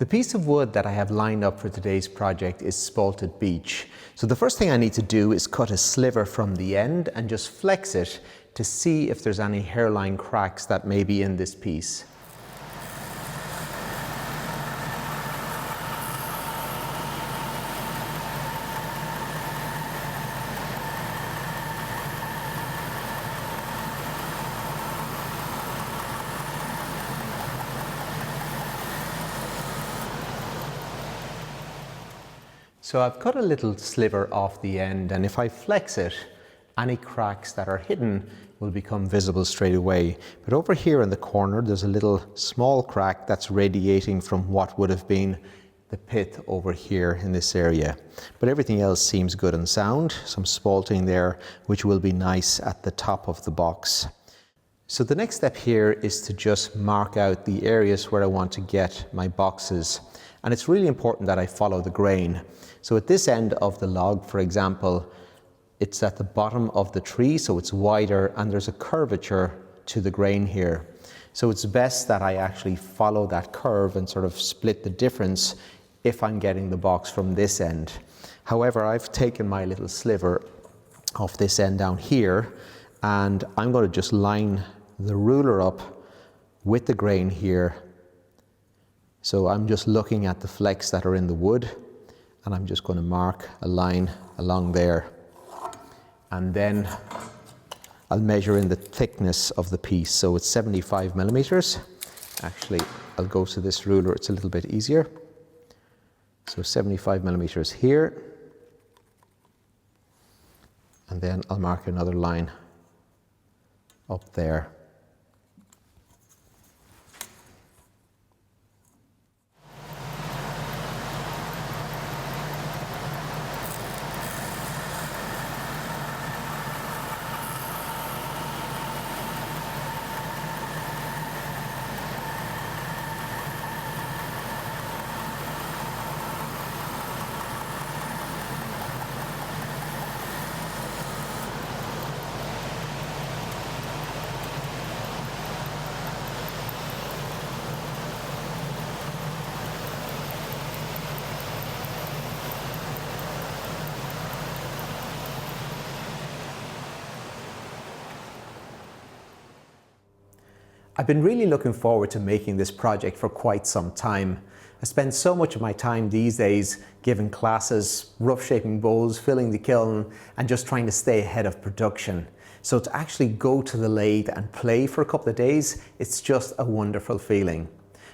The piece of wood that I have lined up for today's project is spalted beech. So the first thing I need to do is cut a sliver from the end and just flex it to see if there's any hairline cracks that may be in this piece. So I've cut a little sliver off the end, and if I flex it, any cracks that are hidden will become visible straight away. But over here in the corner, there's a little small crack that's radiating from what would have been the pith over here in this area. But everything else seems good and sound. Some spalting there, which will be nice at the top of the box. So the next step here is to just mark out the areas where I want to get my boxes. And it's really important that I follow the grain. So at this end of the log, for example, it's at the bottom of the tree, so it's wider, and there's a curvature to the grain here. So it's best that I actually follow that curve and sort of split the difference if I'm getting the box from this end. However, I've taken my little sliver off this end down here, and I'm going to just line the ruler up with the grain here. So I'm just looking at the flecks that are in the wood, and I'm just going to mark a line along there. And then I'll measure in the thickness of the piece. So it's 75 millimeters. Actually, I'll go to this ruler, it's a little bit easier. So 75 millimeters here. And then I'll mark another line up there. I've been really looking forward to making this project for quite some time. I spend so much of my time these days giving classes, rough shaping bowls, filling the kiln, and just trying to stay ahead of production. So to actually go to the lathe and play for a couple of days, it's just a wonderful feeling.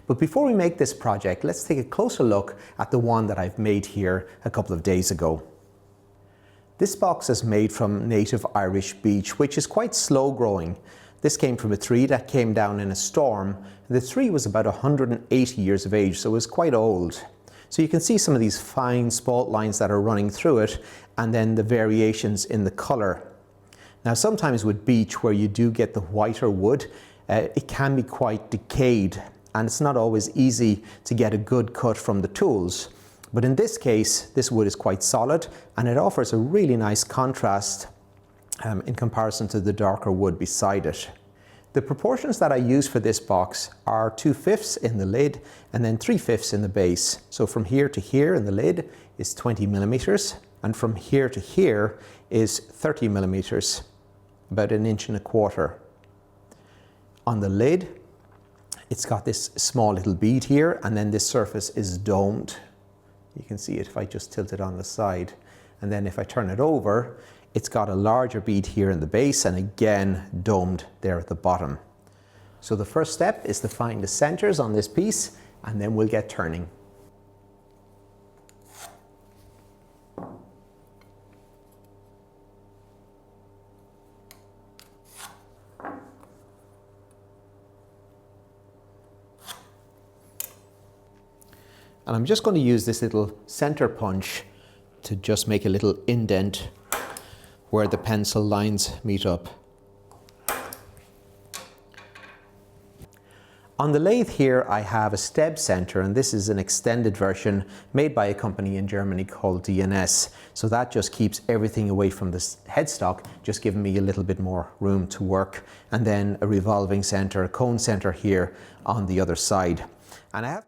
But before we make this project, let's take a closer look at the one that I've made here a couple of days ago. This box is made from native Irish beech, which is quite slow growing. This came from a tree that came down in a storm. The tree was about 180 years of age, so it was quite old. So you can see some of these fine spalt lines that are running through it, and then the variations in the colour. Now sometimes with beech, where you do get the whiter wood, it can be quite decayed, and it's not always easy to get a good cut from the tools. But in this case, this wood is quite solid, and it offers a really nice contrast in comparison to the darker wood beside it. The proportions that I use for this box are 2/5 in the lid and then 3/5 in the base. So from here to here in the lid is 20 millimeters, and from here to here is 30 millimeters, about 1.25 inches. On the lid, it's got this small little bead here, and then this surface is domed. You can see it if I just tilt it on the side. And then if I turn it over, it's got a larger bead here in the base, and again domed there at the bottom. So the first step is to find the centers on this piece, and then we'll get turning. And I'm just going to use this little center punch to just make a little indent where the pencil lines meet up. On the lathe here I have a Steb center, and this is an extended version made by a company in Germany called DNS. So that just keeps everything away from the headstock, just giving me a little bit more room to work. And then a revolving center, a cone center here on the other side. And I have